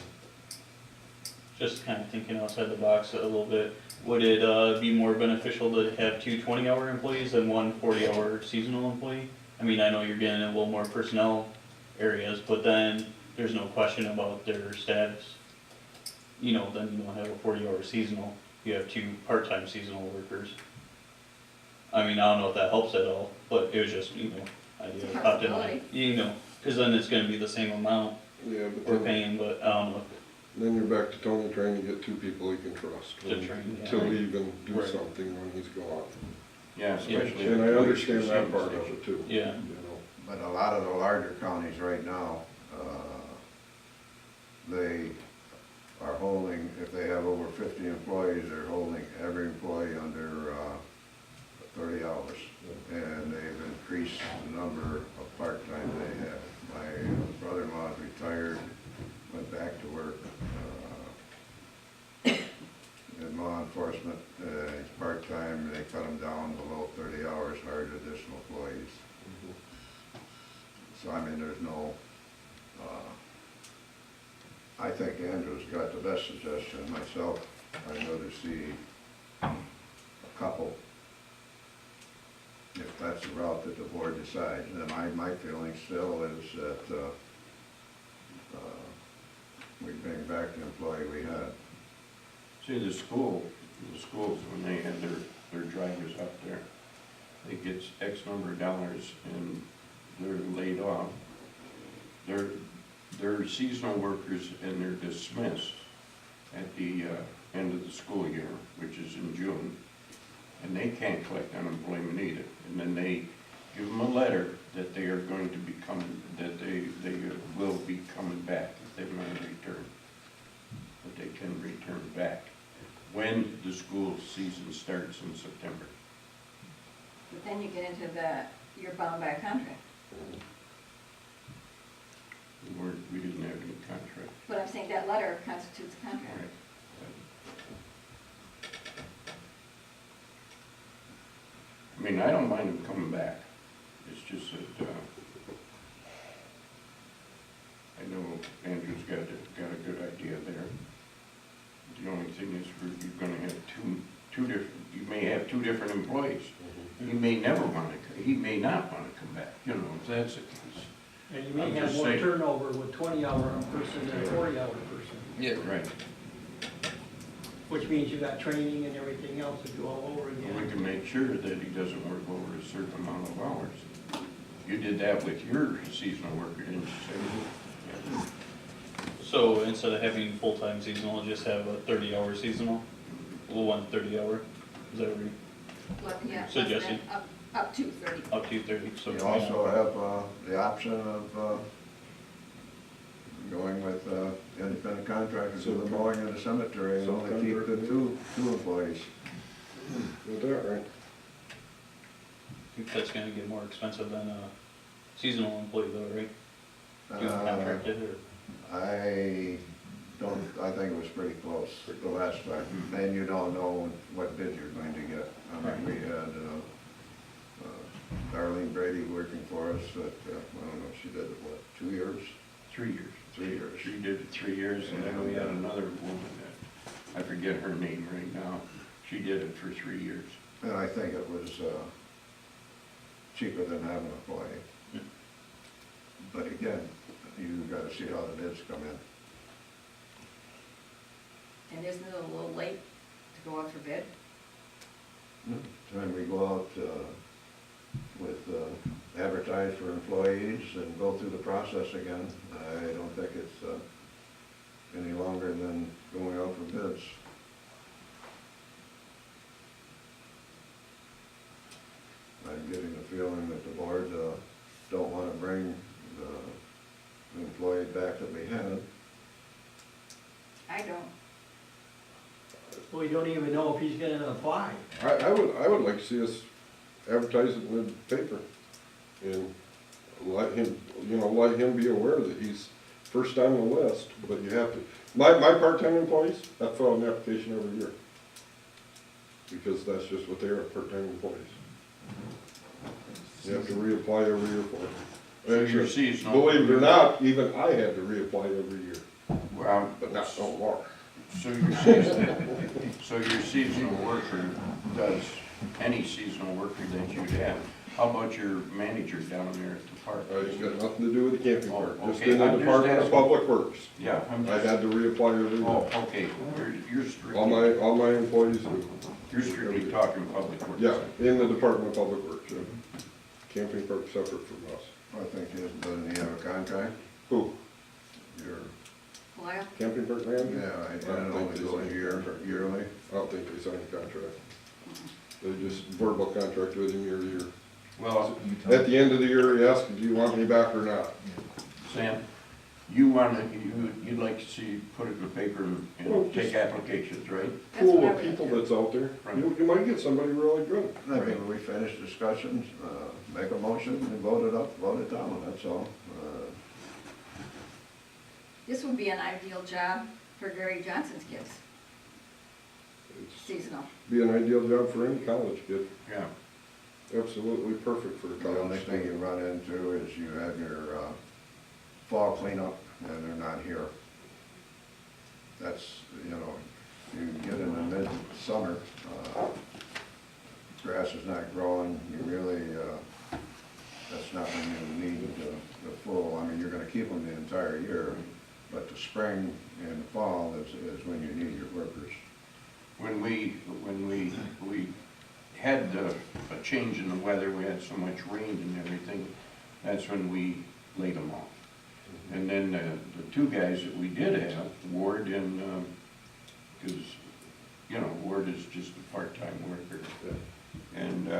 just kind of thinking outside the box a little bit, would it be more beneficial to have two 20-hour employees than one 40-hour seasonal employee? I mean, I know you're getting a little more personnel areas, but then there's no question about their status. You know, then you don't have a 40-hour seasonal, you have two part-time seasonal workers. I mean, I don't know if that helps at all, but it was just, you know, idea It's a that popped in my, possibility. you know, cause then it's gonna be the same amount Yeah, but we're then, paying, but I don't know. then you're back to Tony trying to get 2 people he can trust To train, yeah. to leave and do Right. something when he's gone. Yeah, especially. And I at understand the that part same of station. it too. Yeah. You know. But a lot of the larger counties right now, they are holding, if they have over 50 employees, they're holding every employee under 30 hours. And they've increased the number of part-time they have. My brother-in-law is retired, went back to work in law enforcement. He's part-time, they cut him down below 30 hours, hired additional employees. So I mean, there's no, I think Andrew's got the best suggestion. Myself, I'd rather see a couple, if that's the route that the board decides. And my feeling still is that we bring back the employee we had. See, the schools, when they have their drivers up there, they get X number of dollars and they're laid off. They're seasonal workers and they're dismissed at the end of the school year, which is in June. And they can't collect unemployment either. And then they give them a letter that they are going to be coming, that they will be coming back if they want to return. But they can return back when the school season starts in September. But then you get into you're bound by a contract. We didn't have any contract. But I'm saying that letter constitutes a contract. Right. I mean, I don't mind them coming back. It's just that, I know Andrew's got a good idea there. The only thing is you're gonna have two different, you may have 2 different employees. He may never wanna, he may not wanna come back, you know, if that's the case. And you may I'm have just more saying. turnover with 20-hour person than a 40-hour person, Yeah. Right. which means you got training and everything else to do all over We again. can make sure that he doesn't work over a certain amount of hours. You did that with your seasonal worker, didn't you say? Yeah. So instead of having full-time seasonal, just have a 30-hour seasonal? One 30-hour, is that right? Yeah, less Suggesting. than up to 30. Up to 30, so. You also have the option of going with independent contractors who are mowing in the cemetery and only keep the two employees. Is that right? I think that's gonna get more expensive than a seasonal employee though, right? Doing contracted or? I think it was pretty close the last time. And you don't know what bid you're going to get. I mean, we had Darlene Brady working for us at, I don't know, she did it, what, 2 years? 3 years. 3 years. She did it 3 years, and then we had another woman that, I forget her name right now, she did it for 3 years. And I think it was cheaper than having an employee. Yeah. But again, you gotta see how the bids come in. And isn't it a little late to go out for bid? Time we go out with advertise for employees and go through the process again, I don't think it's any longer than going out for bids. I'm getting the feeling that the board don't want to bring the employee back that we had. I don't. We don't even know if he's gonna apply. I would like to see us advertise it in the paper. And let him, let him be aware that he's first on the list, but you have to, my part-time employees, I fill out an application every year. Because that's just what they are, part-time employees. You have to reapply every year for it. So you're Actually, seasonal. believe it or not, even I had to reapply every year, Well, but not no more. so your seasonal worker does any seasonal worker that you'd have. How about your manager down there at the park? It's got nothing to do with the camping Oh, park, just okay, in the I'm just Department of asking. Public Works. Yeah, I'm I just, had to reapply every oh, year. okay, you're strictly, All my employees do. you're strictly talking public works. Yeah, in the Department of Public Works, yeah. Camping park separate from us. I think doesn't he have a contract? Who? Your, Well, Camping park manager? yeah, I I didn't don't think only they go a signed a year, contract. yearly. I don't think they signed a contract. They just verbal contract with him year to year. Well, At the end of the year, he asked, do you want me back or not? Sam, you'd like to see, put it in the paper Well, and take applications, right? That's what Pool I of would people do. that's out there. Right. You might get somebody really good. I think we finish discussions, make a motion, and vote it up, vote it down, that's all. This would be an ideal job for Gary Johnson's kids, It's seasonal. be an ideal job for any college kid. Yeah. Absolutely perfect for a The only college thing you student. run into is you have your fall cleanup, and they're not here. That's, you get in the mid-summer, grass is not growing, you really, that's not when you need the full, you're gonna keep them the entire year, but the spring and the fall is when you need your workers. When we had a change in the weather, we had so much rain and everything, that's when we laid them off. And then the two guys that we did have, Ward and, because, Ward is just a part-time worker. And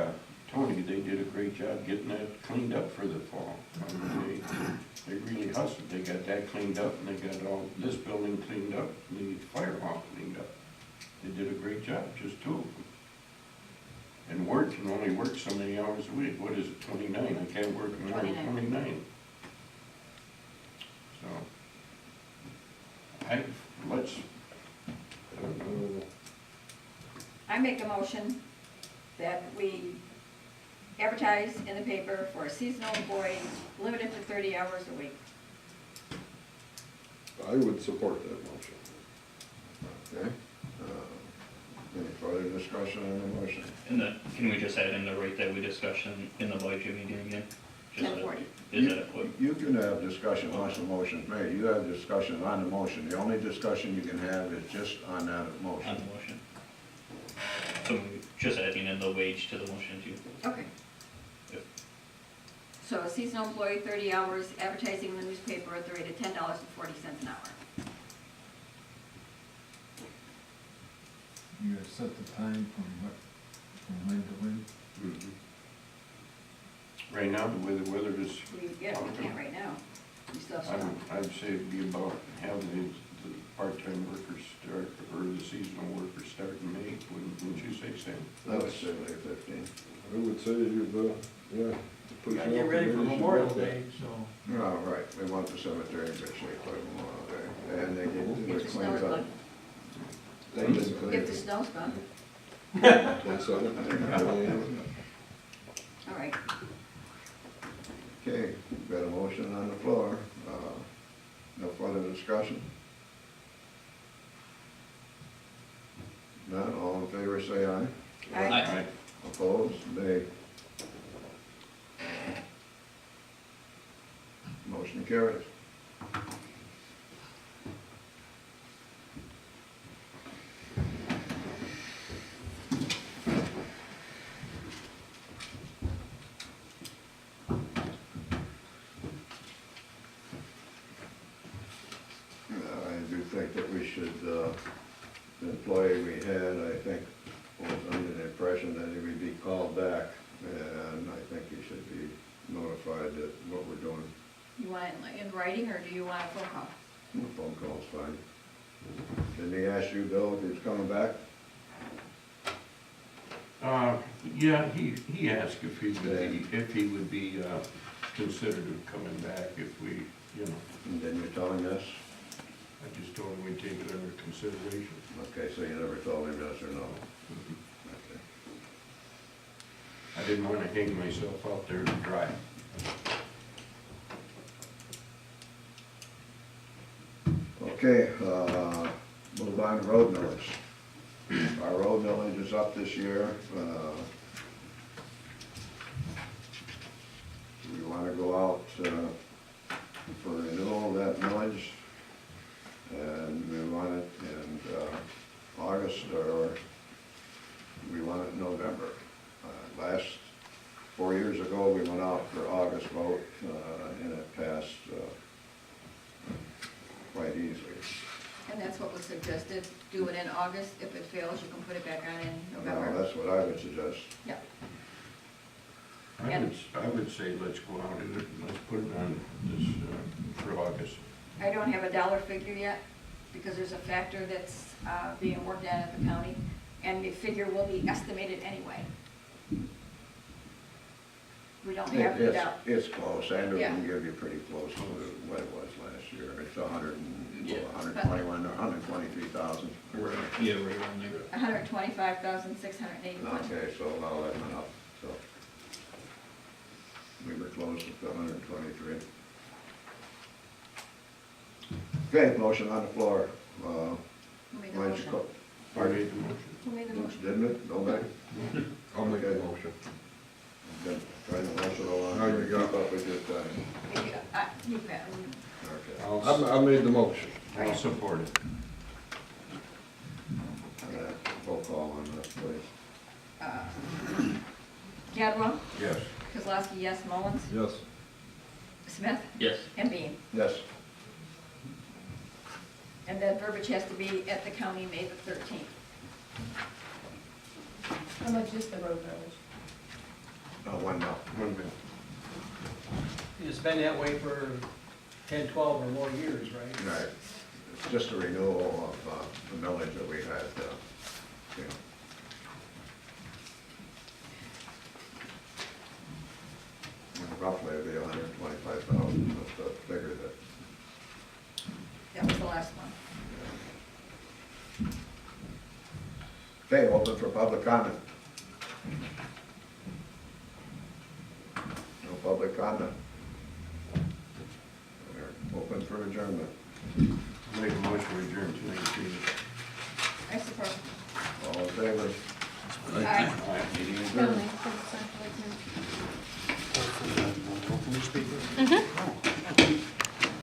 Tony, they did a great job getting that cleaned up for the fall. They really hustled, they got that cleaned up, and they got all this building cleaned up, and the fire hall cleaned up. They did a great job, just two of them. And Ward can only work so many hours a week, what is it, 29? I can't work more than 29. 29. So, let's, I make a motion that we advertise in the paper for a seasonal employee, limited to 30 hours a week. I would support that motion. Okay? Any further discussion on the motion? And can we just add in the rate that we discussed in the budget meeting again? Just that- 10:40. Is that what? You can have discussion once the motion's made. You have discussion on the motion. The only discussion you can have is just on that On motion. the motion? So we just adding in the wage to the motion too? Okay. Yep. So a seasonal employee, 30 hours, advertising in the newspaper at the rate of $10.40 an hour. You gotta set the time from when to when? right now, the way the weather is, We can't right now. We still have snow. I'd say it'd be about having the part-time workers start, or the seasonal workers start in May, wouldn't you say, Sam? I would say May 15. I would say you've, yeah. Gotta get ready for Memorial Day, so. Oh, right. We want the cemetery in good shape by Memorial Day. And they get If it the snow's cleaned up. gone, They didn't clean if the it. snow's gone, 27. all right. Okay, we've got a motion on the floor. No further discussion? None, all in favor say aye. Aye. Opposed, nay. Motion carries. I do think that we should, the employee we had, I think, was under the impression that he would be called back, and I think he should be notified that what we're doing. You want it in writing, or do you want a phone call? The phone call's fine. Didn't he ask you, Bill, if he was coming back? Yeah, he asked if he would be considered of coming back if we, you know, And then you tell him this? I just told him we'd take it under consideration. Okay, so you never told him yes or no? Okay. I didn't wanna hang myself out there to dry. Okay, move on to road millage. Our road millage is up this year. We wanna go out, for renewal of that millage. And we want it in, August, or we want it in November. Last, 4 years ago, we went out for August vote, and it passed, quite easily. And that's what was suggested, do it in August, if it fails, you can put it back on in No, November. that's what I would suggest. Yeah, I would say let's go out and let's put it on this, for August. I don't have a dollar figure yet, because there's a factor that's, being worked on at the county, and the figure will be estimated anyway. We don't have the dollar. It's close, Andrew Yeah. can give you pretty close to what it was last year. It's Yeah. 121, or 123,000. Yeah, right around there. 125,681. Okay, so now that went up, so. We were close to 123. Okay, motion on the floor. Who made the Why don't you motion? co- I made the motion. Who made the motion? Didn't it? Nobody? I'll make that motion. Then trying to rush it along. Now you Keep got- up with your time. You bet. Okay. I made the motion. I'll support it. Roll call on this, please. Gadwau, Yes. Kosloski, yes, Mullens, Yes. Smith, Yes. and Bean. Yes. And then verbiage has to be at the county May the 13th. How much is the road millage? One now. One minute. It's been that way for 10, 12 or more years, right? Right. It's just a renewal of the millage that we had, you know. Roughly it'd be 125,000, that's the figure that. That was the last one. Okay, open for public comment. No public comment. We're open for adjournment. Make a motion to adjourn tonight's meeting. I suppose. All in favor? Aye.